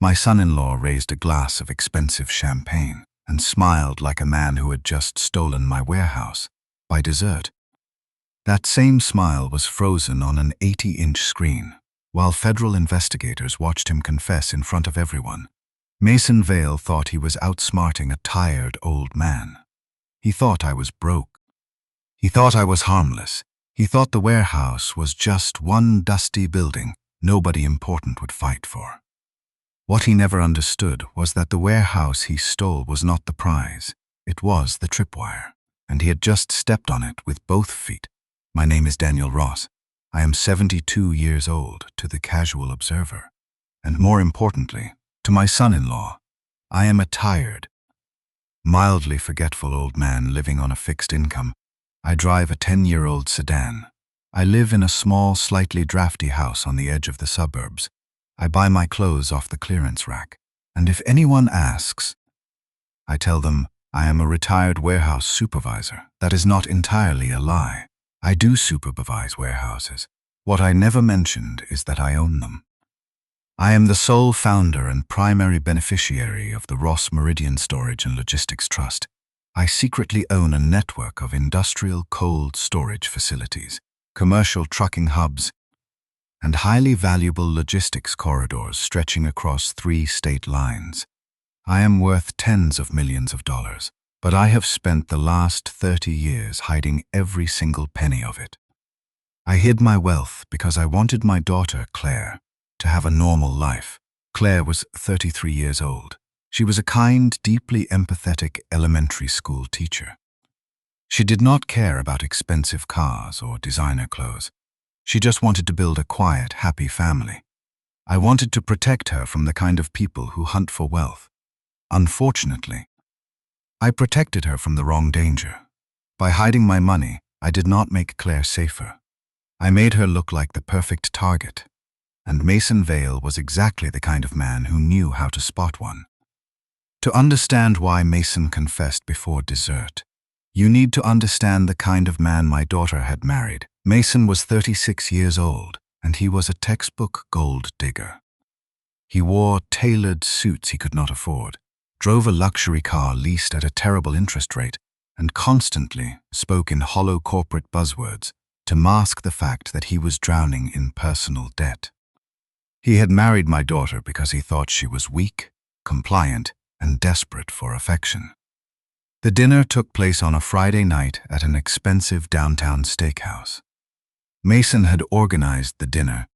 My son-in-law raised a glass of expensive champagne and smiled like a man who had just stolen my warehouse. By dessert, that same smile was frozen on an 80-inch screen, while federal investigators watched him confess in front of everyone. Mason Vale thought he was outsmarting a tired old man. He thought I was broke. He thought I was harmless. He thought the warehouse was just one dusty building nobody important would fight for. What he never understood was that the warehouse he stole was not the prize. It was the tripwire, and he had just stepped on it with both feet. My name is Daniel Ross. I am 72 years old to the casual observer. And more importantly, to my son-in-law, I am a tired, mildly forgetful old man living on a fixed income. I drive a 10-year-old sedan. I live in a small, slightly drafty house on the edge of the suburbs. I buy my clothes off the clearance rack. And if anyone asks, I tell them I am a retired warehouse supervisor. That is not entirely a lie. I do supervise warehouses. What I never mentioned is that I own them. I am the sole founder and primary beneficiary of the Ross Meridian Storage and Logistics Trust. I secretly own a network of industrial cold storage facilities, commercial trucking hubs, and highly valuable logistics corridors stretching across 3 state lines. I am worth tens of millions of dollars, but I have spent the last 30 years hiding every single penny of it. I hid my wealth because I wanted my daughter, Claire, to have a normal life. Claire was 33 years old. She was a kind, deeply empathetic elementary school teacher. She did not care about expensive cars or designer clothes. She just wanted to build a quiet, happy family. I wanted to protect her from the kind of people who hunt for wealth. Unfortunately, I protected her from the wrong danger. By hiding my money, I did not make Claire safer. I made her look like the perfect target. And Mason Vale was exactly the kind of man who knew how to spot one. To understand why Mason confessed before dessert, you need to understand the kind of man my daughter had married. Mason was 36 years old, and he was a textbook gold digger. He wore tailored suits he could not afford, drove a luxury car leased at a terrible interest rate, and constantly spoke in hollow corporate buzzwords to mask the fact that he was drowning in personal debt. He had married my daughter because he thought she was weak, compliant, and desperate for affection. The dinner took place on a Friday night at an expensive downtown steakhouse. Mason had organized the dinner,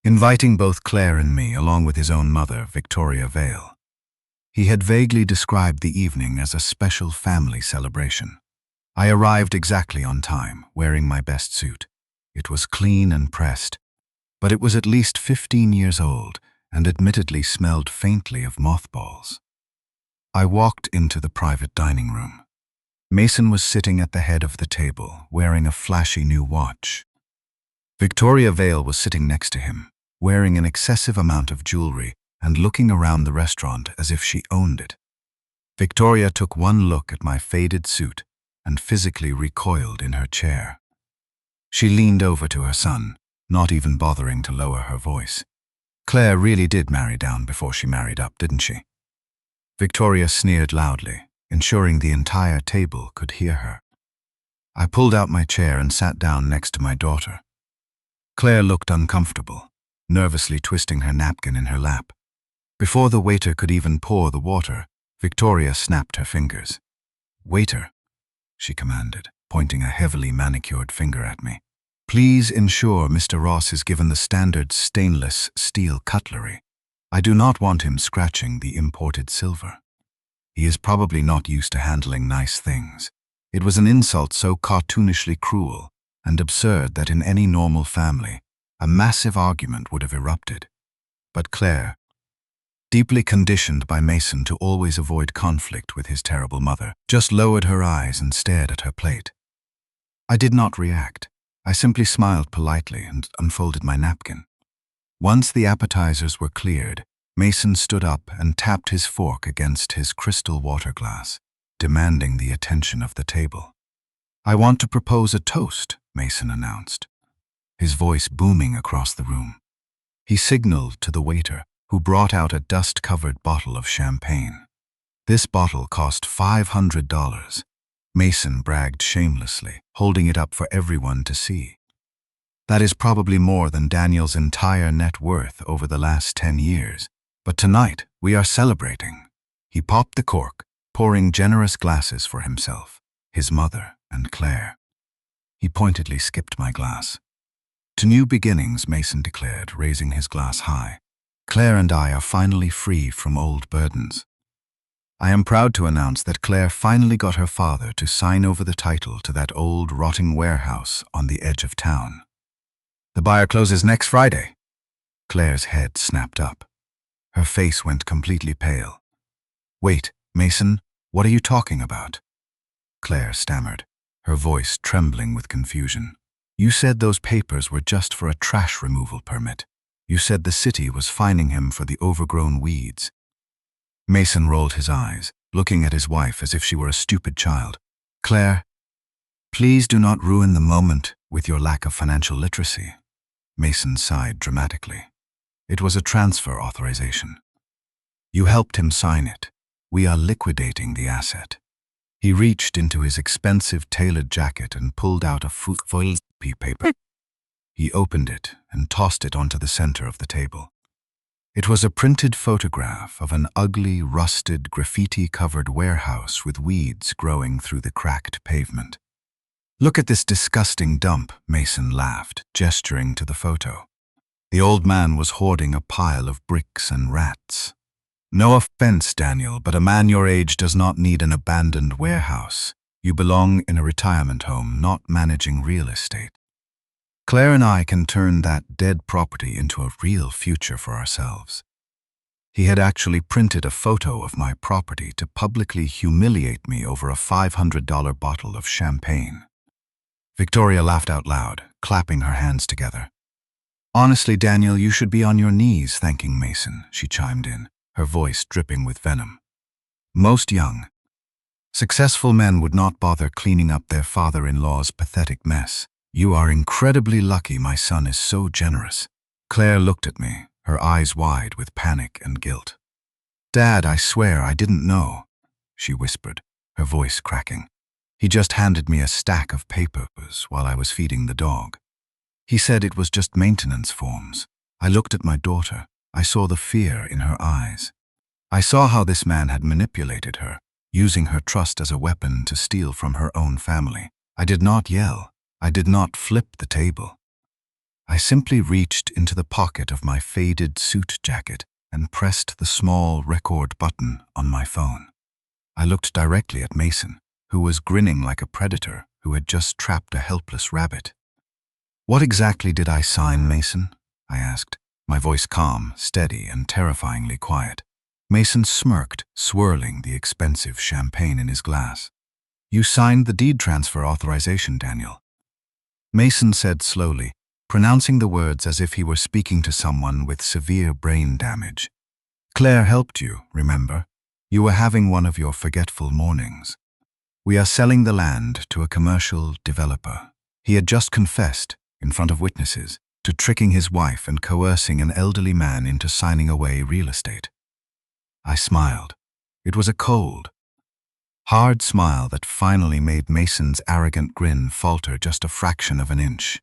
inviting both Claire and me along with his own mother, Victoria Vale. He had vaguely described the evening as a special family celebration. I arrived exactly on time, wearing my best suit. It was clean and pressed, but it was at least 15 years old and admittedly smelled faintly of mothballs. I walked into the private dining room. Mason was sitting at the head of the table, wearing a flashy new watch. Victoria Vale was sitting next to him, wearing an excessive amount of jewelry and looking around the restaurant as if she owned it. Victoria took one look at my faded suit and physically recoiled in her chair. She leaned over to her son, not even bothering to lower her voice. Claire really did marry down before she married up, didn't she? Victoria sneered loudly, ensuring the entire table could hear her. I pulled out my chair and sat down next to my daughter. Claire looked uncomfortable, nervously twisting her napkin in her lap. Before the waiter could even pour the water, Victoria snapped her fingers. "Waiter," she commanded, pointing a heavily manicured finger at me. "Please ensure Mr. Ross is given the standard stainless steel cutlery. I do not want him scratching the imported silver. He is probably not used to handling nice things." It was an insult so cartoonishly cruel and absurd that in any normal family, a massive argument would have erupted. But Claire, deeply conditioned by Mason to always avoid conflict with his terrible mother, just lowered her eyes and stared at her plate. I did not react. I simply smiled politely and unfolded my napkin. Once the appetizers were cleared, Mason stood up and tapped his fork against his crystal water glass, demanding the attention of the table. "I want to propose a toast," Mason announced, his voice booming across the room. He signaled to the waiter, who brought out a dust-covered bottle of champagne. This bottle cost $500. Mason bragged shamelessly, holding it up for everyone to see. That is probably more than Daniel's entire net worth over the last 10 years. But tonight, we are celebrating. He popped the cork, pouring generous glasses for himself, his mother, and Claire. He pointedly skipped my glass. To new beginnings, Mason declared, raising his glass high. Claire and I are finally free from old burdens. I am proud to announce that Claire finally got her father to sign over the title to that old, rotting warehouse on the edge of town. The buyer closes next Friday. Claire's head snapped up. Her face went completely pale. Wait, Mason, what are you talking about? Claire stammered, her voice trembling with confusion. You said those papers were just for a trash removal permit. You said the city was fining him for the overgrown weeds. Mason rolled his eyes, looking at his wife as if she were a stupid child. Claire, please do not ruin the moment with your lack of financial literacy. Mason sighed dramatically. It was a transfer authorization. You helped him sign it. We are liquidating the asset. He reached into his expensive tailored jacket and pulled out a foil paper. He opened it and tossed it onto the center of the table. It was a printed photograph of an ugly, rusted, graffiti-covered warehouse with weeds growing through the cracked pavement. Look at this disgusting dump, Mason laughed, gesturing to the photo. The old man was hoarding a pile of bricks and rats. No offense, Daniel, but a man your age does not need an abandoned warehouse. You belong in a retirement home, not managing real estate. Claire and I can turn that dead property into a real future for ourselves. He had actually printed a photo of my property to publicly humiliate me over a $500 bottle of champagne. Victoria laughed out loud, clapping her hands together. Honestly, Daniel, you should be on your knees thanking Mason, she chimed in, her voice dripping with venom. Most young, successful men would not bother cleaning up their father-in-law's pathetic mess. You are incredibly lucky my son is so generous. Claire looked at me, her eyes wide with panic and guilt. Dad, I swear I didn't know, she whispered, her voice cracking. He just handed me a stack of papers while I was feeding the dog. He said it was just maintenance forms. I looked at my daughter. I saw the fear in her eyes. I saw how this man had manipulated her, using her trust as a weapon to steal from her own family. I did not yell. I did not flip the table. I simply reached into the pocket of my faded suit jacket and pressed the small record button on my phone. I looked directly at Mason, who was grinning like a predator who had just trapped a helpless rabbit. What exactly did I sign, Mason? I asked, my voice calm, steady, and terrifyingly quiet. Mason smirked, swirling the expensive champagne in his glass. You signed the deed transfer authorization, Daniel. Mason said slowly, pronouncing the words as if he were speaking to someone with severe brain damage. Claire helped you, remember? You were having one of your forgetful mornings. We are selling the land to a commercial developer. He had just confessed, in front of witnesses, to tricking his wife and coercing an elderly man into signing away real estate. I smiled. It was a cold, hard smile that finally made Mason's arrogant grin falter just a fraction of an inch.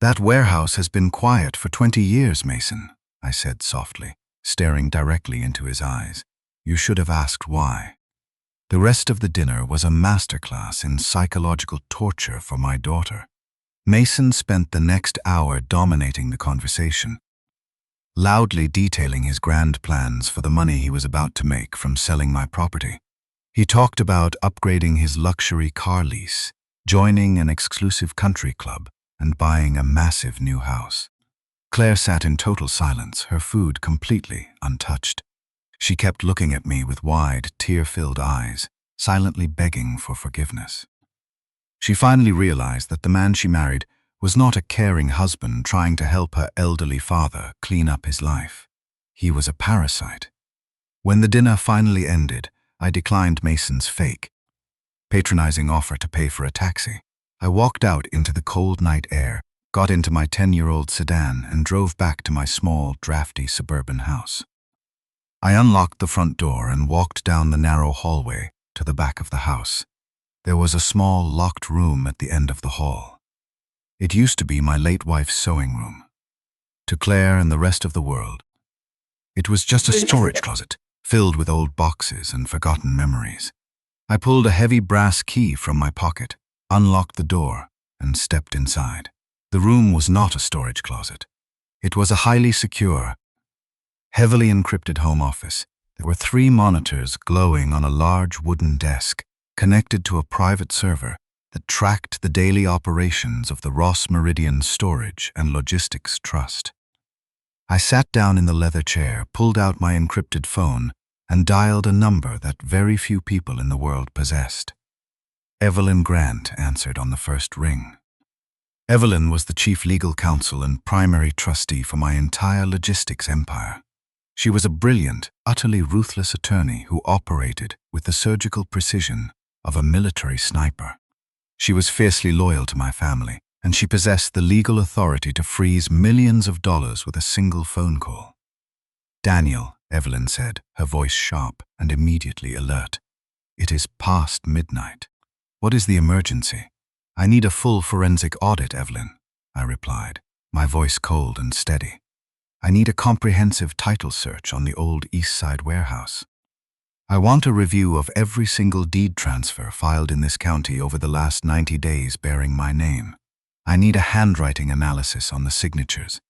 That warehouse has been quiet for 20 years, Mason, I said softly, staring directly into his eyes. You should have asked why. The rest of the dinner was a masterclass in psychological torture for my daughter. Mason spent the next hour dominating the conversation, loudly detailing his grand plans for the money he was about to make from selling my property. He talked about upgrading his luxury car lease, joining an exclusive country club, and buying a massive new house. Claire sat in total silence, her food completely untouched. She kept looking at me with wide, tear-filled eyes, silently begging for forgiveness. She finally realized that the man she married was not a caring husband trying to help her elderly father clean up his life. He was a parasite. When the dinner finally ended, I declined Mason's fake, patronizing offer to pay for a taxi. I walked out into the cold night air, got into my 10-year-old sedan, and drove back to my small, drafty suburban house. I unlocked the front door and walked down the narrow hallway to the back of the house. There was a small, locked room at the end of the hall. It used to be my late wife's sewing room. To Claire and the rest of the world, it was just a storage closet filled with old boxes and forgotten memories. I pulled a heavy brass key from my pocket, unlocked the door, and stepped inside. The room was not a storage closet. It was a highly secure, heavily encrypted home office. There were 3 monitors glowing on a large wooden desk, connected to a private server that tracked the daily operations of the Ross Meridian Storage and Logistics Trust. I sat down in the leather chair, pulled out my encrypted phone, and dialed a number that very few people in the world possessed. Evelyn Grant answered on the first ring. Evelyn was the chief legal counsel and primary trustee for my entire logistics empire. She was a brilliant, utterly ruthless attorney who operated with the surgical precision of a military sniper. She was fiercely loyal to my family, and she possessed the legal authority to freeze millions of dollars with a single phone call. "Daniel," Evelyn said, her voice sharp and immediately alert. "It is past midnight. What is the emergency?" "I need a full forensic audit, Evelyn," I replied, my voice cold and steady. "I need a comprehensive title search on the old East Side warehouse. I want a review of every single deed transfer filed in this county over the last 90 days bearing my name. I need a handwriting analysis on the signatures.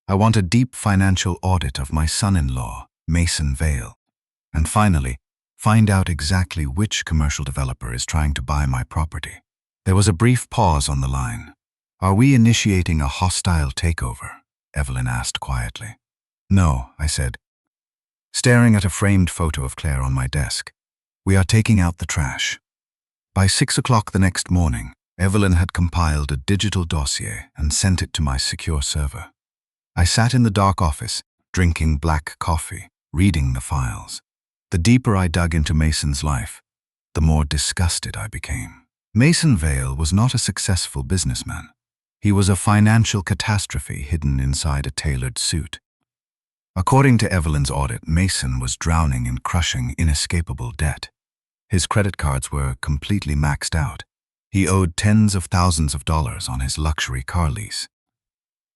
I want a deep financial audit of my son-in-law, Mason Vale. And finally, find out exactly which commercial developer is trying to buy my property." There was a brief pause on the line. "Are we initiating a hostile takeover?" Evelyn asked quietly. "No," I said, staring at a framed photo of Claire on my desk. "We are taking out the trash." By 6 o'clock the next morning, Evelyn had compiled a digital dossier and sent it to my secure server. I sat in the dark office, drinking black coffee, reading the files. The deeper I dug into Mason's life, the more disgusted I became. Mason Vale was not a successful businessman. He was a financial catastrophe hidden inside a tailored suit. According to Evelyn's audit, Mason was drowning in crushing, inescapable debt. His credit cards were completely maxed out. He owed tens of thousands of dollars on his luxury car lease.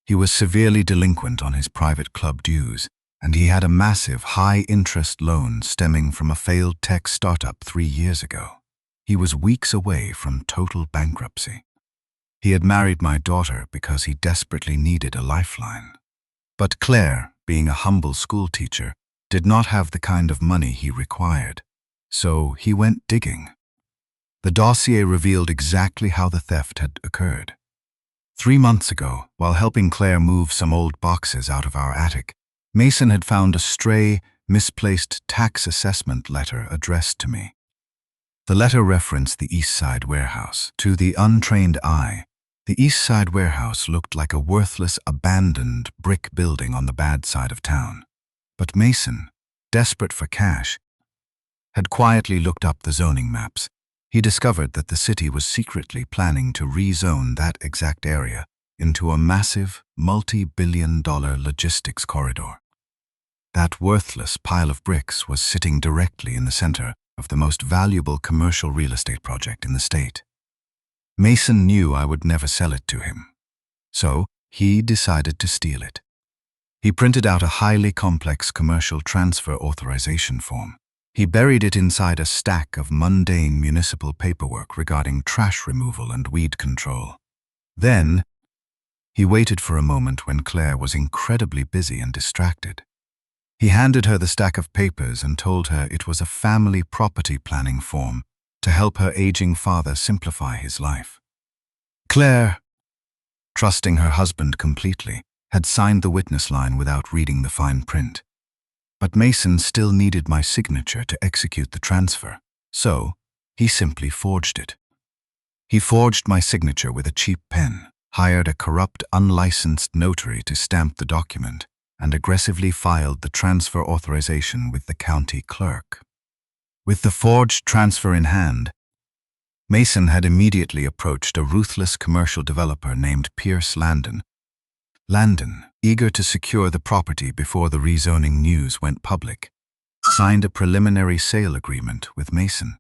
He was severely delinquent on his private club dues, and he had a massive, high-interest loan stemming from a failed tech startup 3 years ago. He was weeks away from total bankruptcy. He had married my daughter because he desperately needed a lifeline. But Claire, being a humble schoolteacher, did not have the kind of money he required, so he went digging. The dossier revealed exactly how the theft had occurred. 3 months ago, while helping Claire move some old boxes out of our attic, Mason had found a stray, misplaced tax assessment letter addressed to me. The letter referenced the East Side warehouse. To the untrained eye, the East Side warehouse looked like a worthless, abandoned brick building on the bad side of town. But Mason, desperate for cash, had quietly looked up the zoning maps. He discovered that the city was secretly planning to rezone that exact area into a massive, multi-billion-dollar logistics corridor. That worthless pile of bricks was sitting directly in the center of the most valuable commercial real estate project in the state. Mason knew I would never sell it to him, so he decided to steal it. He printed out a highly complex commercial transfer authorization form. He buried it inside a stack of mundane municipal paperwork regarding trash removal and weed control. Then, he waited for a moment when Claire was incredibly busy and distracted. He handed her the stack of papers and told her it was a family property planning form to help her aging father simplify his life. Claire, trusting her husband completely, had signed the witness line without reading the fine print. But Mason still needed my signature to execute the transfer, so he simply forged it. He forged my signature with a cheap pen, hired a corrupt, unlicensed notary to stamp the document, and aggressively filed the transfer authorization with the county clerk. With the forged transfer in hand, Mason had immediately approached a ruthless commercial developer named Pierce Landon. Landon, eager to secure the property before the rezoning news went public, signed a preliminary sale agreement with Mason.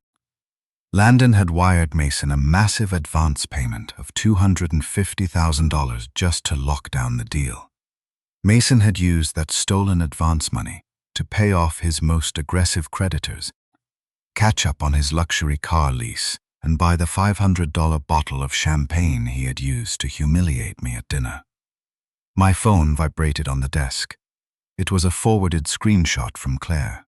Landon had wired Mason a massive advance payment of $250,000 just to lock down the deal. Mason had used that stolen advance money to pay off his most aggressive creditors, catch up on his luxury car lease, and buy the $500 bottle of champagne he had used to humiliate me at dinner. My phone vibrated on the desk. It was a forwarded screenshot from Claire.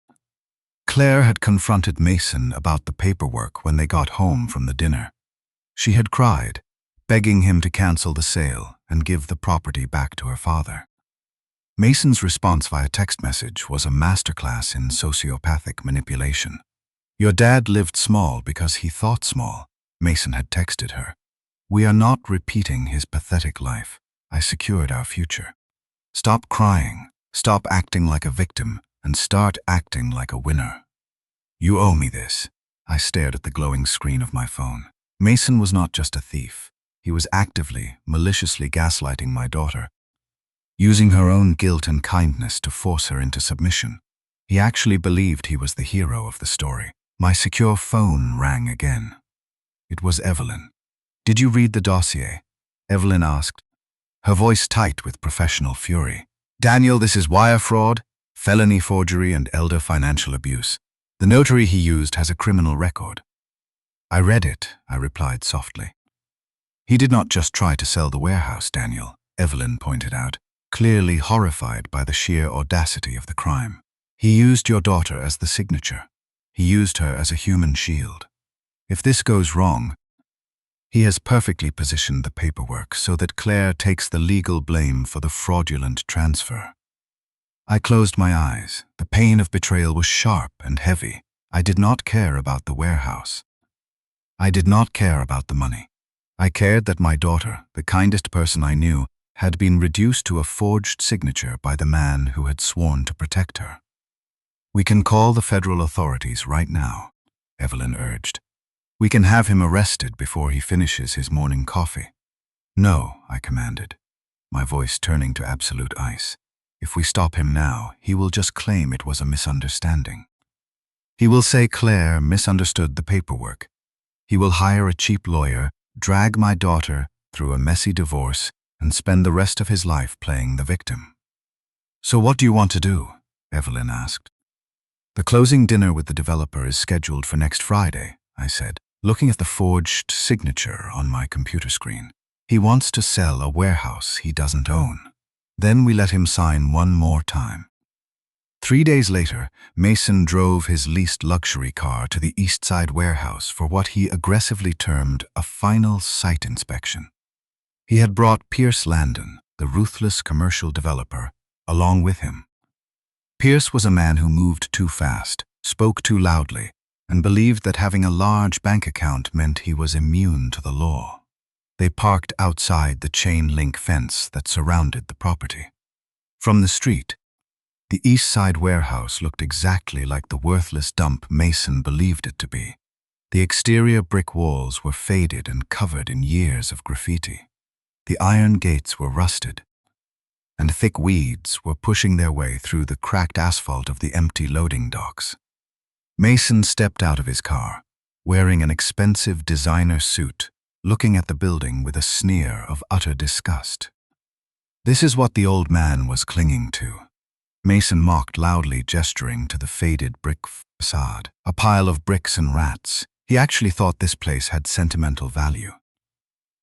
Claire had confronted Mason about the paperwork when they got home from the dinner. She had cried, begging him to cancel the sale and give the property back to her father. Mason's response via text message was a masterclass in sociopathic manipulation. "Your dad lived small because he thought small," Mason had texted her. "We are not repeating his pathetic life. I secured our future. Stop crying, stop acting like a victim, and start acting like a winner. You owe me this." I stared at the glowing screen of my phone. Mason was not just a thief. He was actively, maliciously gaslighting my daughter, using her own guilt and kindness to force her into submission. He actually believed he was the hero of the story. My secure phone rang again. It was Evelyn. "Did you read the dossier?" Evelyn asked, her voice tight with professional fury. "Daniel, this is wire fraud, felony forgery, and elder financial abuse. The notary he used has a criminal record." "I read it," I replied softly. "He did not just try to sell the warehouse, Daniel," Evelyn pointed out, clearly horrified by the sheer audacity of the crime. "He used your daughter as the signature. He used her as a human shield. If this goes wrong, he has perfectly positioned the paperwork so that Claire takes the legal blame for the fraudulent transfer." I closed my eyes. The pain of betrayal was sharp and heavy. I did not care about the warehouse. I did not care about the money. I cared that my daughter, the kindest person I knew, had been reduced to a forged signature by the man who had sworn to protect her. "We can call the federal authorities right now," Evelyn urged. "We can have him arrested before he finishes his morning coffee." "No," I commanded, my voice turning to absolute ice. "If we stop him now, he will just claim it was a misunderstanding. He will say Claire misunderstood the paperwork. He will hire a cheap lawyer, drag my daughter through a messy divorce, and spend the rest of his life playing the victim." "So what do you want to do?" Evelyn asked. "The closing dinner with the developer is scheduled for next Friday," I said, looking at the forged signature on my computer screen. "He wants to sell a warehouse he doesn't own. Then we let him sign one more time." 3 days later, Mason drove his leased luxury car to the East Side warehouse for what he aggressively termed a final site inspection. He had brought Pierce Landon, the ruthless commercial developer, along with him. Pierce was a man who moved too fast, spoke too loudly, and believed that having a large bank account meant he was immune to the law. They parked outside the chain-link fence that surrounded the property. From the street, the East Side warehouse looked exactly like the worthless dump Mason believed it to be. The exterior brick walls were faded and covered in years of graffiti. The iron gates were rusted, and thick weeds were pushing their way through the cracked asphalt of the empty loading docks. Mason stepped out of his car, wearing an expensive designer suit, looking at the building with a sneer of utter disgust. "This is what the old man was clinging to," Mason mocked loudly, gesturing to the faded brick facade. "A pile of bricks and rats. He actually thought this place had sentimental value.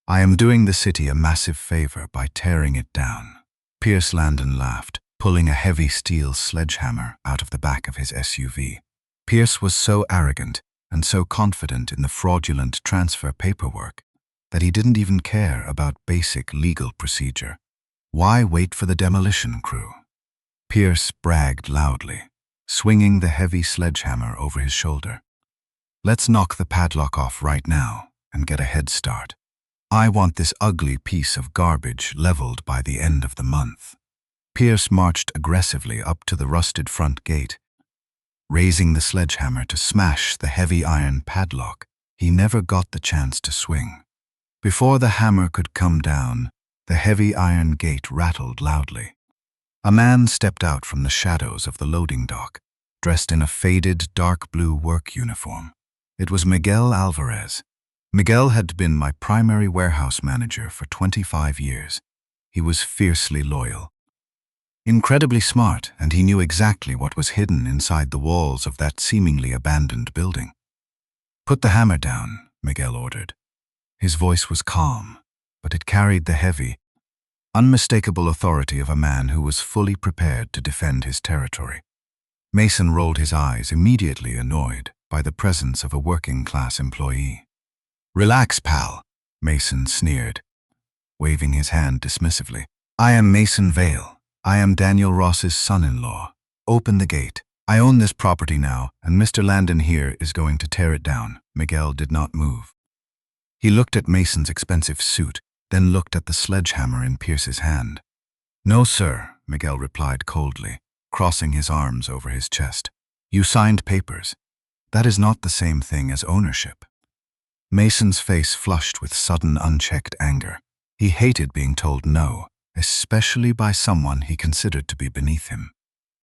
I am doing the city a massive favor by tearing it down." Pierce Landon laughed, pulling a heavy steel sledgehammer out of the back of his SUV. Pierce was so arrogant and so confident in the fraudulent transfer paperwork that he didn't even care about basic legal procedure. Why wait for the demolition crew? Pierce bragged loudly, swinging the heavy sledgehammer over his shoulder. "Let's knock the padlock off right now and get a head start. I want this ugly piece of garbage leveled by the end of the month." Pierce marched aggressively up to the rusted front gate. Raising the sledgehammer to smash the heavy iron padlock, He never got the chance to swing. Before the hammer could come down, the heavy iron gate rattled loudly. A man stepped out from the shadows of the loading dock, dressed in a faded dark blue work uniform. It was Miguel Alvarez. Miguel had been my primary warehouse manager for 25 years. He was fiercely loyal. Incredibly smart, and he knew exactly what was hidden inside the walls of that seemingly abandoned building. "Put the hammer down," Miguel ordered. His voice was calm, but it carried the heavy, unmistakable authority of a man who was fully prepared to defend his territory. Mason rolled his eyes, immediately annoyed by the presence of a working-class employee. "Relax, pal," Mason sneered, waving his hand dismissively. "I am Mason Vale. I am Daniel Ross's son-in-law. Open the gate. I own this property now, and Mr. Landon here is going to tear it down." Miguel did not move. He looked at Mason's expensive suit, then looked at the sledgehammer in Pierce's hand. "No, sir," Miguel replied coldly, crossing his arms over his chest. "You signed papers. That is not the same thing as ownership." Mason's face flushed with sudden, unchecked anger. He hated being told no, especially by someone he considered to be beneath him.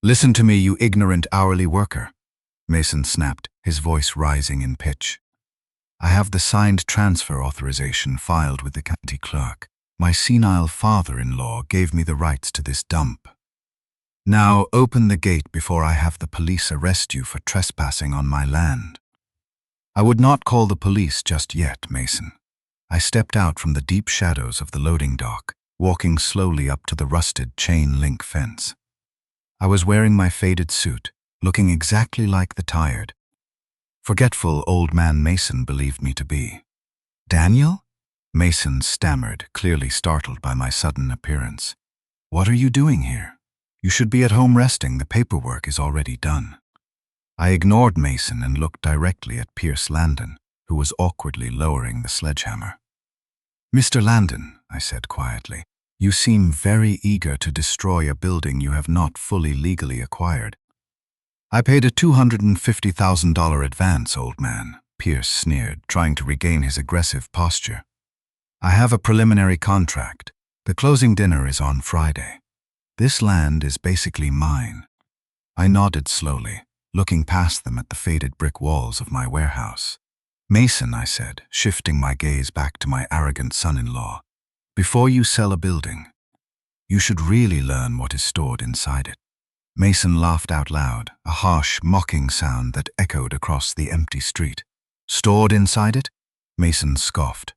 "Listen to me, you ignorant hourly worker," Mason snapped, his voice rising in pitch. "I have the signed transfer authorization filed with the county clerk. My senile father-in-law gave me the rights to this dump. Now open the gate before I have the police arrest you for trespassing on my land." I would not call the police just yet, Mason. I stepped out from the deep shadows of the loading dock, walking slowly up to the rusted chain-link fence. I was wearing my faded suit, looking exactly like the tired, forgetful old man Mason believed me to be. "Daniel?" Mason stammered, clearly startled by my sudden appearance. "What are you doing here? You should be at home resting. The paperwork is already done." I ignored Mason and looked directly at Pierce Landon, who was awkwardly lowering the sledgehammer. "Mr. Landon," I said quietly, "you seem very eager to destroy a building you have not fully legally acquired." "I paid a $250,000 advance, old man," Pierce sneered, trying to regain his aggressive posture. "I have a preliminary contract. The closing dinner is on Friday. This land is basically mine." I nodded slowly, looking past them at the faded brick walls of my warehouse. "Mason," I said, shifting my gaze back to my arrogant son-in-law, "before you sell a building, you should really learn what is stored inside it." Mason laughed out loud, a harsh, mocking sound that echoed across the empty street. "Stored inside it?" Mason scoffed.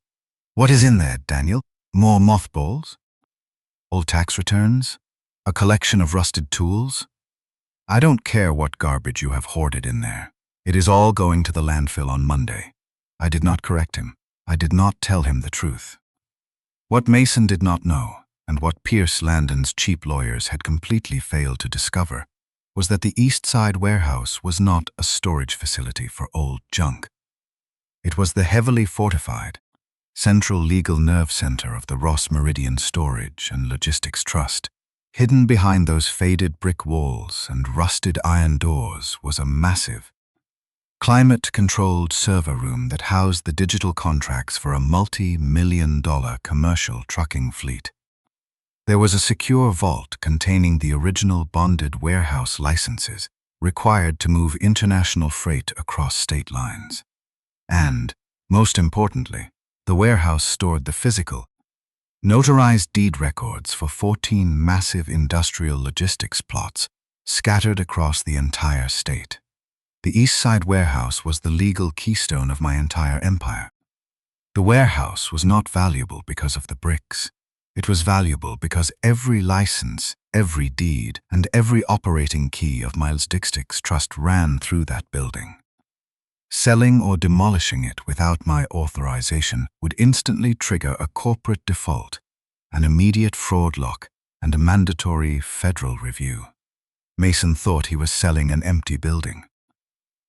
"What is in there, Daniel? More mothballs? Old tax returns? A collection of rusted tools? I don't care what garbage you have hoarded in there. It is all going to the landfill on Monday." I did not correct him. I did not tell him the truth. What Mason did not know, and what Pierce Landon's cheap lawyers had completely failed to discover, was that the East Side warehouse was not a storage facility for old junk. It was the heavily fortified, central legal nerve center of the Ross Meridian Storage and Logistics Trust. Hidden behind those faded brick walls and rusted iron doors was a massive, climate-controlled server room that housed the digital contracts for a multi-million-dollar commercial trucking fleet. There was a secure vault containing the original bonded warehouse licenses required to move international freight across state lines. And, most importantly, the warehouse stored the physical, notarized deed records for 14 massive industrial logistics plots scattered across the entire state. The East Side warehouse was the legal keystone of my entire empire. The warehouse was not valuable because of the bricks. It was valuable because every license, every deed, and every operating key of my logistics trust ran through that building. Selling or demolishing it without my authorization would instantly trigger a corporate default, an immediate fraud lock, and a mandatory federal review. Mason thought he was selling an empty building.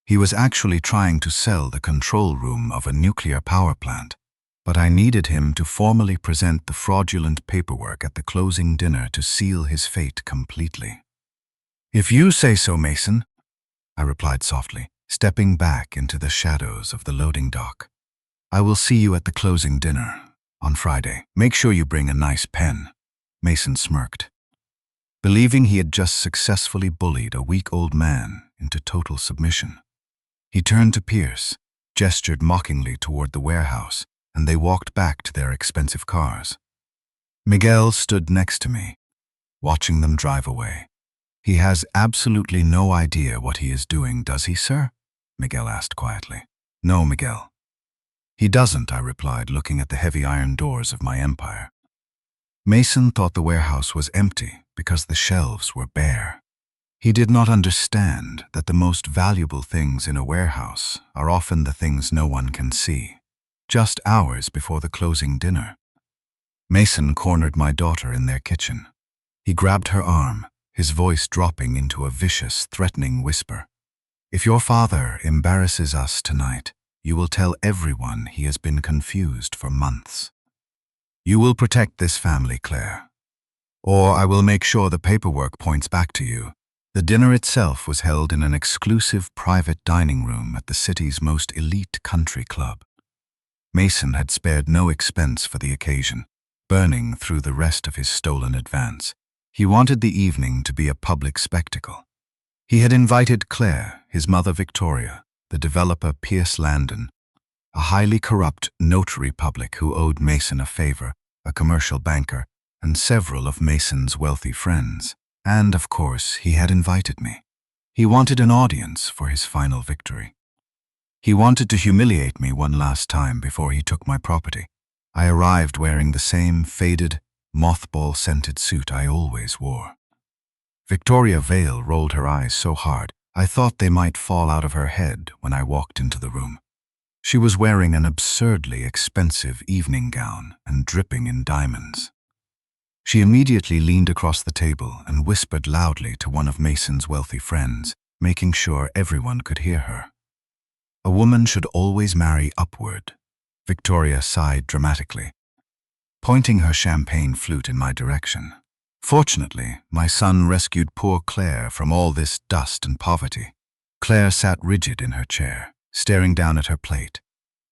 He was actually trying to sell the control room of a nuclear power plant, but I needed him to formally present the fraudulent paperwork at the closing dinner to seal his fate completely. "If you say so, Mason," I replied softly, stepping back into the shadows of the loading dock. I will see you at the closing dinner on Friday. Make sure you bring a nice pen. Mason smirked, believing he had just successfully bullied a weak old man into total submission. He turned to Pierce, gestured mockingly toward the warehouse, and they walked back to their expensive cars. Miguel stood next to me, watching them drive away. He has absolutely no idea what he is doing, does he, sir? Miguel asked quietly. No, Miguel. He doesn't, I replied, looking at the heavy iron doors of my empire. Mason thought the warehouse was empty because the shelves were bare. He did not understand that the most valuable things in a warehouse are often the things no one can see. Just hours before the closing dinner, Mason cornered my daughter in their kitchen. He grabbed her arm, his voice dropping into a vicious, threatening whisper. If your father embarrasses us tonight, you will tell everyone he has been confused for months. You will protect this family, Claire. Or I will make sure the paperwork points back to you. The dinner itself was held in an exclusive private dining room at the city's most elite country club. Mason had spared no expense for the occasion, burning through the rest of his stolen advance. He wanted the evening to be a public spectacle. He had invited Claire, his mother Victoria, the developer Pierce Landon, a highly corrupt notary public who owed Mason a favor, a commercial banker, and several of Mason's wealthy friends. And, of course, he had invited me. He wanted an audience for his final victory. He wanted to humiliate me one last time before he took my property. I arrived wearing the same faded, mothball-scented suit I always wore. Victoria Vale rolled her eyes so hard, I thought they might fall out of her head when I walked into the room. She was wearing an absurdly expensive evening gown and dripping in diamonds. She immediately leaned across the table and whispered loudly to one of Mason's wealthy friends, making sure everyone could hear her. A woman should always marry upward. Victoria sighed dramatically, pointing her champagne flute in my direction. Fortunately, my son rescued poor Claire from all this dust and poverty. Claire sat rigid in her chair, staring down at her plate.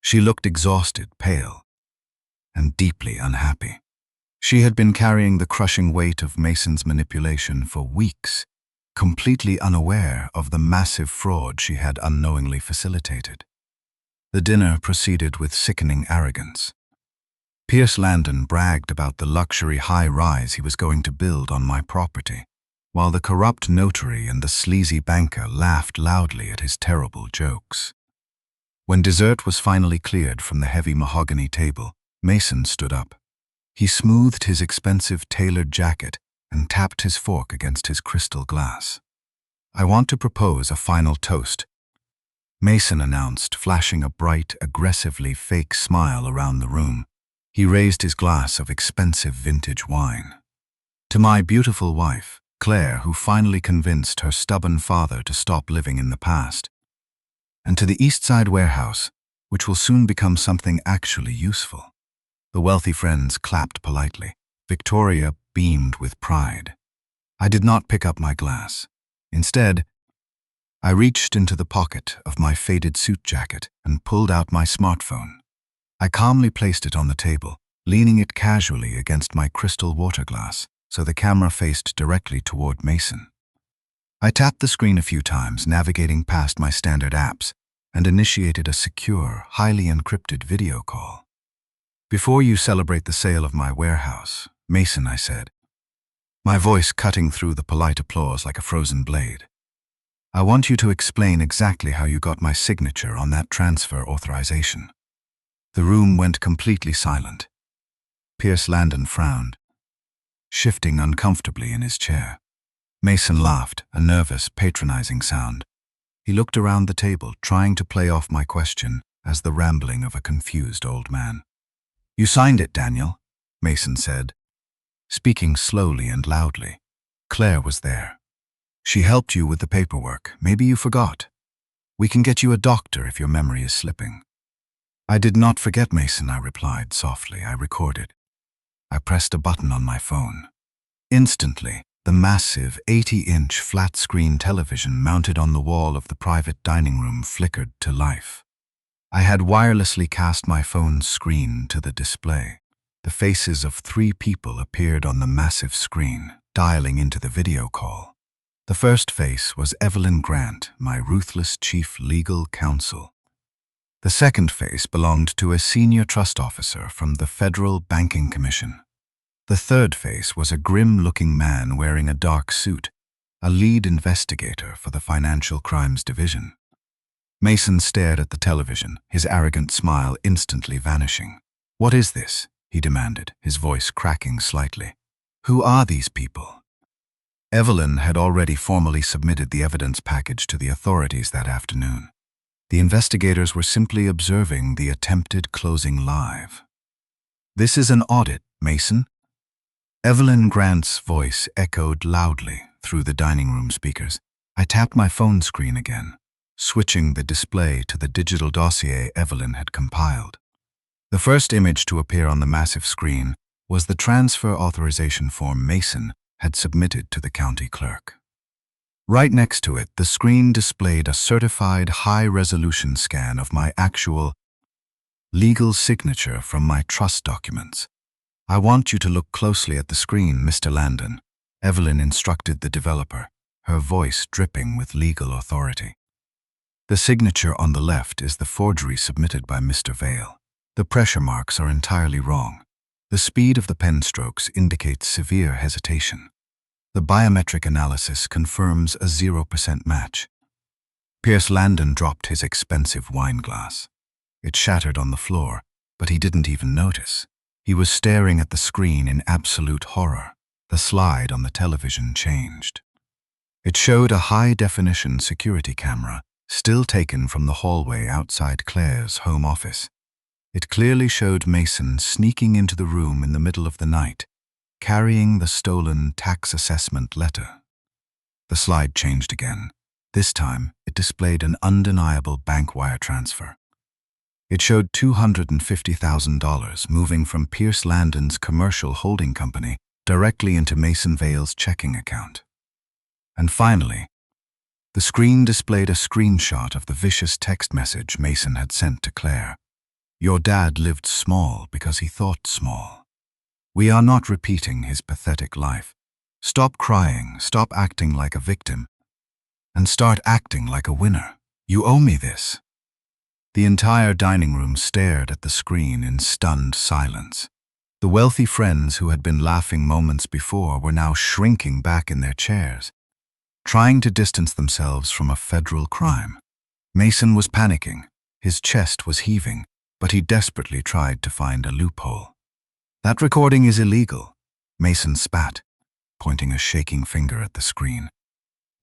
She looked exhausted, pale, and deeply unhappy. She had been carrying the crushing weight of Mason's manipulation for weeks, completely unaware of the massive fraud she had unknowingly facilitated. The dinner proceeded with sickening arrogance. Pierce Landon bragged about the luxury high-rise he was going to build on my property, while the corrupt notary and the sleazy banker laughed loudly at his terrible jokes. When dessert was finally cleared from the heavy mahogany table, Mason stood up. He smoothed his expensive tailored jacket and tapped his fork against his crystal glass. I want to propose a final toast, Mason announced, flashing a bright, aggressively fake smile around the room. He raised his glass of expensive vintage wine. To my beautiful wife, Claire, who finally convinced her stubborn father to stop living in the past. And to the East Side warehouse, which will soon become something actually useful. The wealthy friends clapped politely. Victoria beamed with pride. I did not pick up my glass. Instead, I reached into the pocket of my faded suit jacket and pulled out my smartphone. I calmly placed it on the table, leaning it casually against my crystal water glass so the camera faced directly toward Mason. I tapped the screen a few times, navigating past my standard apps, and initiated a secure, highly encrypted video call. Before you celebrate the sale of my warehouse, Mason, I said, my voice cutting through the polite applause like a frozen blade. I want you to explain exactly how you got my signature on that transfer authorization. The room went completely silent. Pierce Landon frowned, shifting uncomfortably in his chair. Mason laughed, a nervous, patronizing sound. He looked around the table, trying to play off my question as the rambling of a confused old man. You signed it, Daniel, Mason said, speaking slowly and loudly. Claire was there. She helped you with the paperwork. Maybe you forgot. We can get you a doctor if your memory is slipping. I did not forget, Mason, I replied softly. I recorded. I pressed a button on my phone. Instantly, the massive 80-inch flat-screen television mounted on the wall of the private dining room flickered to life. I had wirelessly cast my phone's screen to the display. The faces of 3 people appeared on the massive screen, dialing into the video call. The first face was Evelyn Grant, my ruthless chief legal counsel. The second face belonged to a senior trust officer from the Federal Banking Commission. The third face was a grim-looking man wearing a dark suit, a lead investigator for the Financial Crimes Division. Mason stared at the television, his arrogant smile instantly vanishing. "What is this?" he demanded, his voice cracking slightly. "Who are these people?" Evelyn had already formally submitted the evidence package to the authorities that afternoon. The investigators were simply observing the attempted closing live. "This is an audit, Mason." Evelyn Grant's voice echoed loudly through the dining room speakers. I tapped my phone screen again, switching the display to the digital dossier Evelyn had compiled. The first image to appear on the massive screen was the transfer authorization form Mason had submitted to the county clerk. Right next to it, the screen displayed a certified high-resolution scan of my actual legal signature from my trust documents. "I want you to look closely at the screen, Mr. Landon," Evelyn instructed the developer, her voice dripping with legal authority. "The signature on the left is the forgery submitted by Mr. Vale. The pressure marks are entirely wrong. The speed of the pen strokes indicates severe hesitation. The biometric analysis confirms a 0% match." Pierce Landon dropped his expensive wine glass. It shattered on the floor, but he didn't even notice. He was staring at the screen in absolute horror. The slide on the television changed. It showed a high-definition security camera, still taken from the hallway outside Claire's home office. It clearly showed Mason sneaking into the room in the middle of the night, carrying the stolen tax assessment letter. The slide changed again. This time, it displayed an undeniable bank wire transfer. It showed $250,000 moving from Pierce Landon's commercial holding company directly into Mason Vale's checking account. And finally, the screen displayed a screenshot of the vicious text message Mason had sent to Claire. "Your dad lived small because he thought small. We are not repeating his pathetic life. Stop crying, stop acting like a victim, and start acting like a winner. You owe me this." The entire dining room stared at the screen in stunned silence. The wealthy friends who had been laughing moments before were now shrinking back in their chairs, trying to distance themselves from a federal crime. Mason was panicking. His chest was heaving, but he desperately tried to find a loophole. "That recording is illegal," Mason spat, pointing a shaking finger at the screen.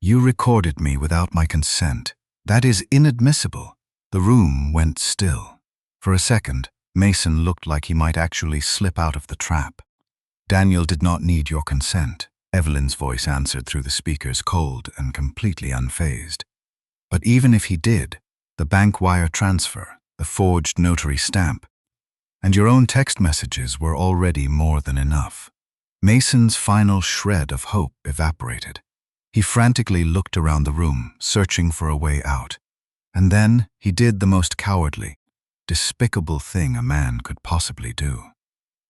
"You recorded me without my consent. That is inadmissible." The room went still. For a second, Mason looked like he might actually slip out of the trap. "Daniel did not need your consent," Evelyn's voice answered through the speakers, cold and completely unfazed. "But even if he did, the bank wire transfer, the forged notary stamp, and your own text messages were already more than enough." Mason's final shred of hope evaporated. He frantically looked around the room, searching for a way out. And then he did the most cowardly, despicable thing a man could possibly do.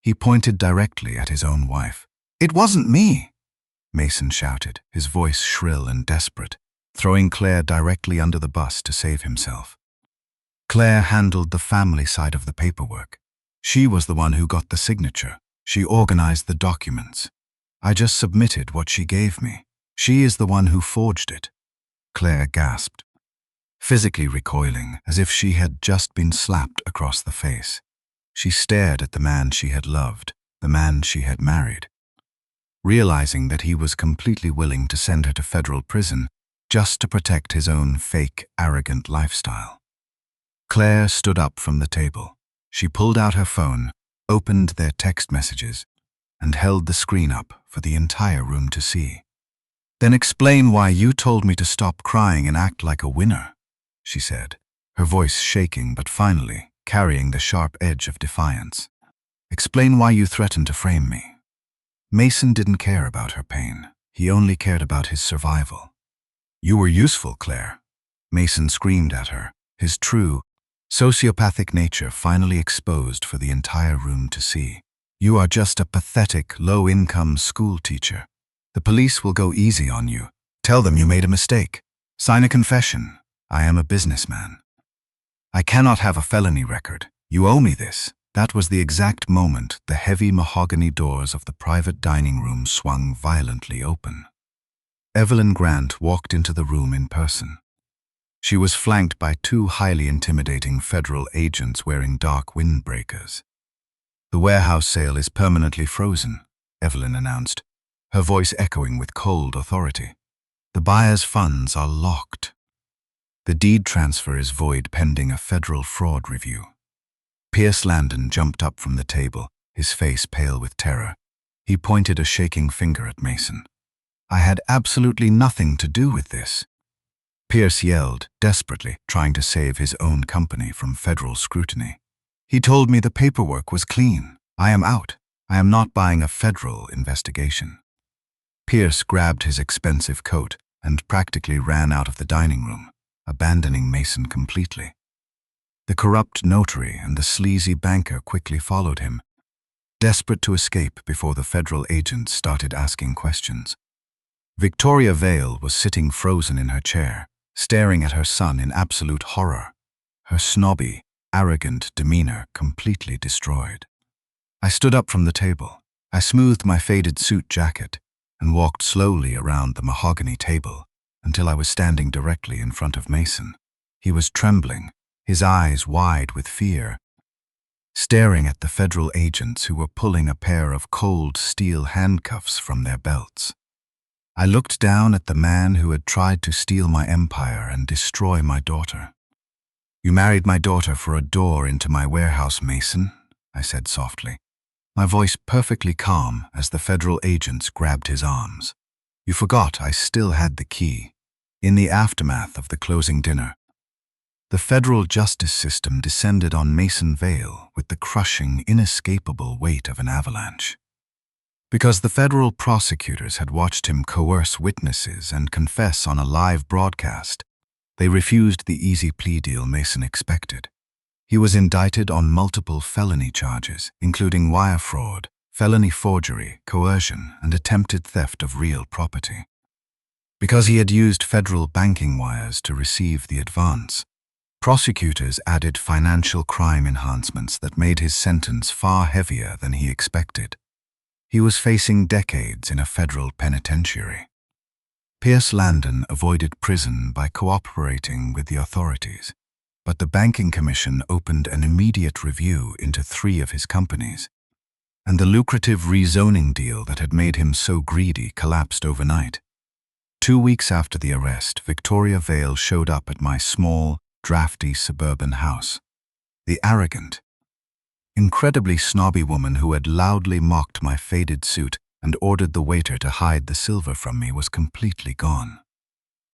He pointed directly at his own wife. "It wasn't me," Mason shouted, his voice shrill and desperate, throwing Claire directly under the bus to save himself. Claire handled the family side of the paperwork. She was the one who got the signature. She organized the documents. I just submitted what she gave me. She is the one who forged it. Claire gasped, physically recoiling as if she had just been slapped across the face. She stared at the man she had loved, the man she had married, realizing that he was completely willing to send her to federal prison just to protect his own fake, arrogant lifestyle. Claire stood up from the table. She pulled out her phone, opened their text messages, and held the screen up for the entire room to see. "Then explain why you told me to stop crying and act like a winner," she said, her voice shaking but finally carrying the sharp edge of defiance. "Explain why you threatened to frame me." Mason didn't care about her pain. He only cared about his survival. "You were useful, Claire," Mason screamed at her, his true, Sociopathic nature finally exposed for the entire room to see. You are just a pathetic, low-income school teacher. The police will go easy on you. Tell them you made a mistake. Sign a confession. I am a businessman. I cannot have a felony record. You owe me this. That was the exact moment the heavy mahogany doors of the private dining room swung violently open. Evelyn Grant walked into the room in person. She was flanked by two highly intimidating federal agents wearing dark windbreakers. "The warehouse sale is permanently frozen," Evelyn announced, her voice echoing with cold authority. "The buyer's funds are locked. The deed transfer is void pending a federal fraud review." Pierce Landon jumped up from the table, his face pale with terror. He pointed a shaking finger at Mason. "I had absolutely nothing to do with this." Pierce yelled, desperately, trying to save his own company from federal scrutiny. "He told me the paperwork was clean. I am out. I am not buying a federal investigation." Pierce grabbed his expensive coat and practically ran out of the dining room, abandoning Mason completely. The corrupt notary and the sleazy banker quickly followed him, desperate to escape before the federal agents started asking questions. Victoria Vale was sitting frozen in her chair, staring at her son in absolute horror, her snobby, arrogant demeanor completely destroyed. I stood up from the table. I smoothed my faded suit jacket and walked slowly around the mahogany table until I was standing directly in front of Mason. He was trembling, his eyes wide with fear, staring at the federal agents who were pulling a pair of cold steel handcuffs from their belts. I looked down at the man who had tried to steal my empire and destroy my daughter. "You married my daughter for a door into my warehouse, Mason," I said softly, my voice perfectly calm as the federal agents grabbed his arms. "You forgot I still had the key." In the aftermath of the closing dinner, the federal justice system descended on Mason Vale with the crushing, inescapable weight of an avalanche. Because the federal prosecutors had watched him coerce witnesses and confess on a live broadcast, they refused the easy plea deal Mason expected. He was indicted on multiple felony charges, including wire fraud, felony forgery, coercion, and attempted theft of real property. Because he had used federal banking wires to receive the advance, prosecutors added financial crime enhancements that made his sentence far heavier than he expected. He was facing decades in a federal penitentiary. Pierce Landon avoided prison by cooperating with the authorities, but the Banking Commission opened an immediate review into 3 of his companies, and the lucrative rezoning deal that had made him so greedy collapsed overnight. 2 weeks after the arrest, Victoria Vale showed up at my small, drafty suburban house. The arrogant, incredibly snobby woman who had loudly mocked my faded suit and ordered the waiter to hide the silver from me was completely gone.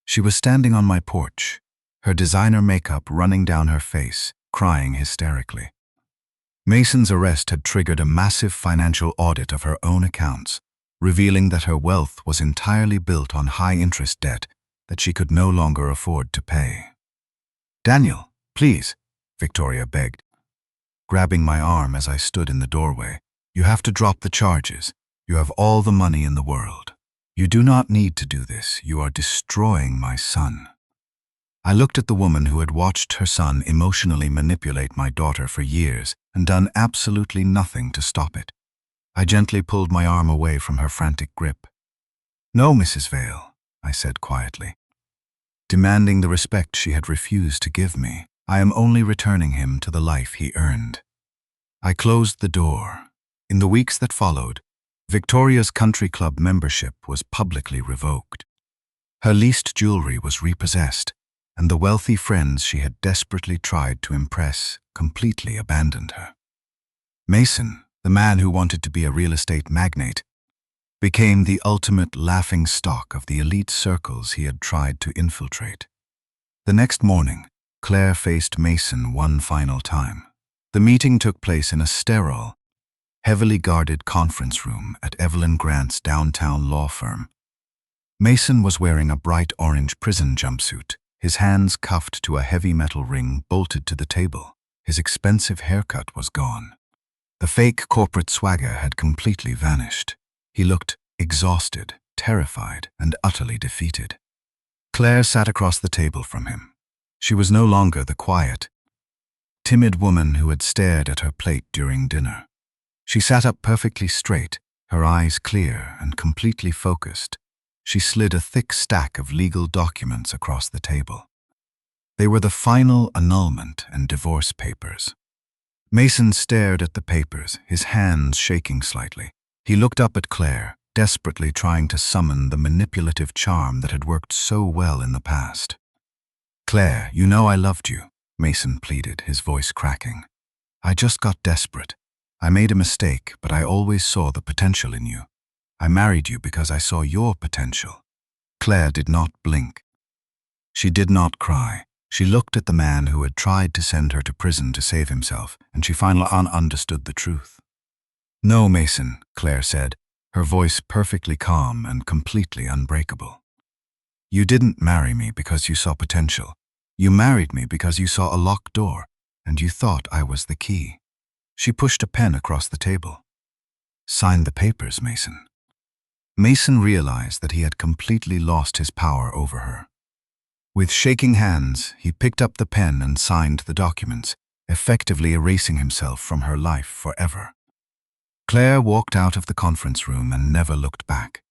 She was standing on my porch, her designer makeup running down her face, crying hysterically. Mason's arrest had triggered a massive financial audit of her own accounts, revealing that her wealth was entirely built on high-interest debt that she could no longer afford to pay. "Daniel, please," Victoria begged, grabbing my arm as I stood in the doorway. "You have to drop the charges. You have all the money in the world. You do not need to do this. You are destroying my son." I looked at the woman who had watched her son emotionally manipulate my daughter for years and done absolutely nothing to stop it. I gently pulled my arm away from her frantic grip. "No, Mrs. Vale," I said quietly, demanding the respect she had refused to give me. "I am only returning him to the life he earned." I closed the door. In the weeks that followed, Victoria's country club membership was publicly revoked. Her leased jewelry was repossessed, and the wealthy friends she had desperately tried to impress completely abandoned her. Mason, the man who wanted to be a real estate magnate, became the ultimate laughingstock of the elite circles he had tried to infiltrate. The next morning, Claire faced Mason one final time. The meeting took place in a sterile, heavily guarded conference room at Evelyn Grant's downtown law firm. Mason was wearing a bright orange prison jumpsuit, his hands cuffed to a heavy metal ring bolted to the table. His expensive haircut was gone. The fake corporate swagger had completely vanished. He looked exhausted, terrified, and utterly defeated. Claire sat across the table from him. She was no longer the quiet, timid woman who had stared at her plate during dinner. She sat up perfectly straight, her eyes clear and completely focused. She slid a thick stack of legal documents across the table. They were the final annulment and divorce papers. Mason stared at the papers, his hands shaking slightly. He looked up at Claire, desperately trying to summon the manipulative charm that had worked so well in the past. "Claire, you know I loved you," Mason pleaded, his voice cracking. "I just got desperate. I made a mistake, but I always saw the potential in you. I married you because I saw your potential." Claire did not blink. She did not cry. She looked at the man who had tried to send her to prison to save himself, and she finally understood the truth. "No, Mason," Claire said, her voice perfectly calm and completely unbreakable. "You didn't marry me because you saw potential. You married me because you saw a locked door, and you thought I was the key." She pushed a pen across the table. "Sign the papers, Mason." Mason realized that he had completely lost his power over her. With shaking hands, he picked up the pen and signed the documents, effectively erasing himself from her life forever. Claire walked out of the conference room and never looked back.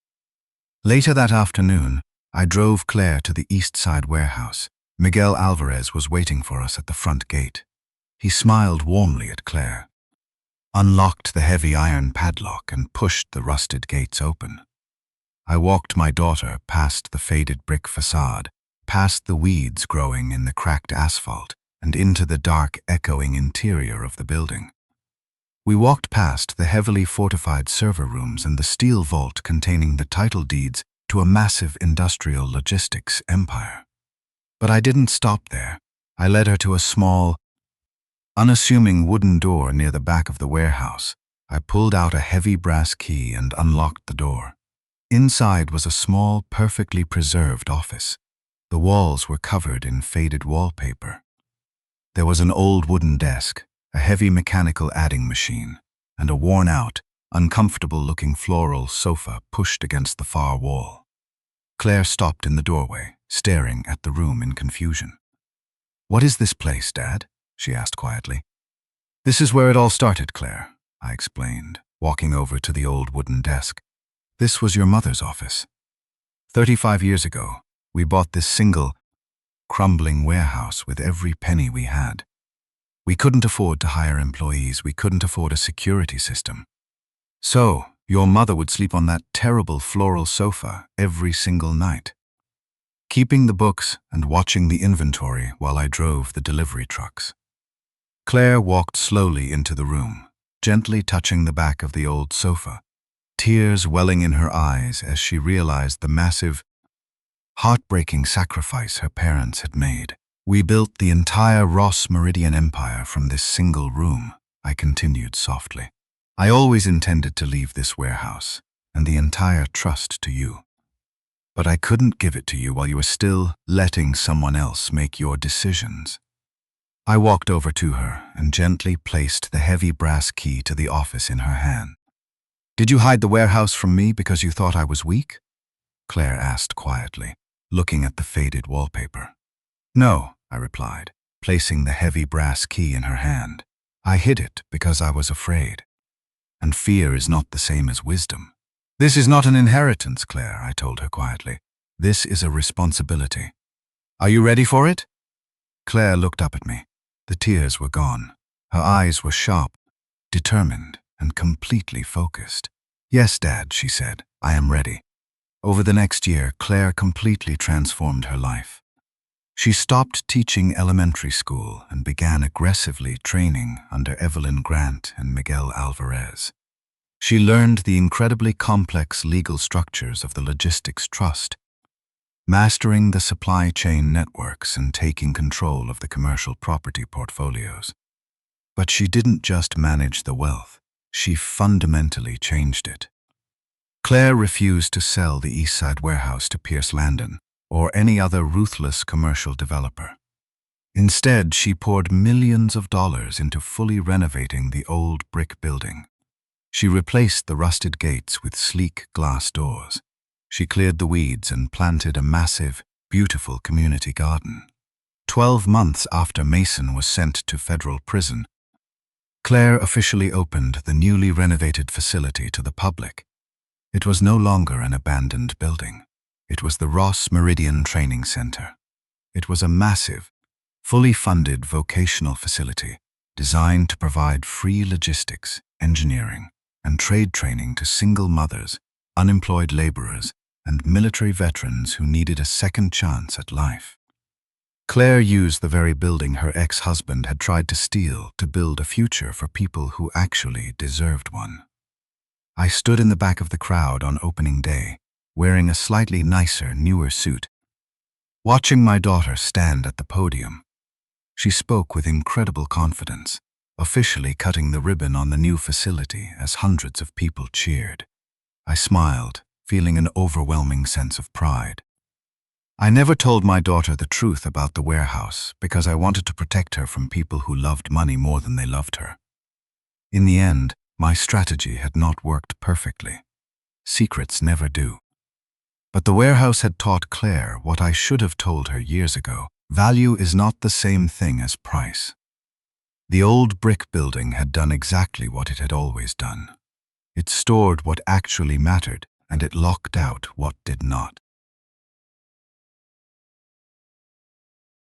Later that afternoon, I drove Claire to the East Side warehouse. Miguel Alvarez was waiting for us at the front gate. He smiled warmly at Claire, unlocked the heavy iron padlock, and pushed the rusted gates open. I walked my daughter past the faded brick facade, past the weeds growing in the cracked asphalt, and into the dark, echoing interior of the building. We walked past the heavily fortified server rooms and the steel vault containing the title deeds to a massive industrial logistics empire. But I didn't stop there. I led her to a small, unassuming wooden door near the back of the warehouse. I pulled out a heavy brass key and unlocked the door. Inside was a small, perfectly preserved office. The walls were covered in faded wallpaper. There was an old wooden desk, a heavy mechanical adding machine, and a worn-out, uncomfortable-looking floral sofa pushed against the far wall. Claire stopped in the doorway, staring at the room in confusion. "What is this place, Dad?" she asked quietly. "This is where it all started, Claire," I explained, walking over to the old wooden desk. "This was your mother's office. 35 years ago, we bought this single, crumbling warehouse with every penny we had. We couldn't afford to hire employees. We couldn't afford a security system. So, your mother would sleep on that terrible floral sofa every single night, keeping the books and watching the inventory while I drove the delivery trucks." Claire walked slowly into the room, gently touching the back of the old sofa, tears welling in her eyes as she realized the massive, heartbreaking sacrifice her parents had made. "We built the entire Ross Meridian empire from this single room," I continued softly. "I always intended to leave this warehouse and the entire trust to you. But I couldn't give it to you while you were still letting someone else make your decisions." I walked over to her and gently placed the heavy brass key to the office in her hand. "Did you hide the warehouse from me because you thought I was weak?" Claire asked quietly, looking at the faded wallpaper. "No," I replied, placing the heavy brass key in her hand. "I hid it because I was afraid. And fear is not the same as wisdom." "This is not an inheritance, Claire," I told her quietly. "This is a responsibility. Are you ready for it?" Claire looked up at me. The tears were gone. Her eyes were sharp, determined, and completely focused. "Yes, Dad," she said, "I am ready." Over the next year, Claire completely transformed her life. She stopped teaching elementary school and began aggressively training under Evelyn Grant and Miguel Alvarez. She learned the incredibly complex legal structures of the logistics trust, mastering the supply chain networks and taking control of the commercial property portfolios. But she didn't just manage the wealth, she fundamentally changed it. Claire refused to sell the Eastside warehouse to Pierce Landon or any other ruthless commercial developer. Instead, she poured millions of dollars into fully renovating the old brick building. She replaced the rusted gates with sleek glass doors. She cleared the weeds and planted a massive, beautiful community garden. 12 months after Mason was sent to federal prison, Claire officially opened the newly renovated facility to the public. It was no longer an abandoned building. It was the Ross Meridian Training Center. It was a massive, fully funded vocational facility designed to provide free logistics, engineering, and trade training to single mothers, unemployed laborers, and military veterans who needed a second chance at life. Claire used the very building her ex-husband had tried to steal to build a future for people who actually deserved one. I stood in the back of the crowd on opening day, wearing a slightly nicer, newer suit, watching my daughter stand at the podium. She spoke with incredible confidence, officially cutting the ribbon on the new facility as hundreds of people cheered. I smiled, feeling an overwhelming sense of pride. I never told my daughter the truth about the warehouse because I wanted to protect her from people who loved money more than they loved her. In the end, my strategy had not worked perfectly. Secrets never do. But the warehouse had taught Claire what I should have told her years ago. Value is not the same thing as price. The old brick building had done exactly what it had always done. It stored what actually mattered, and it locked out what did not.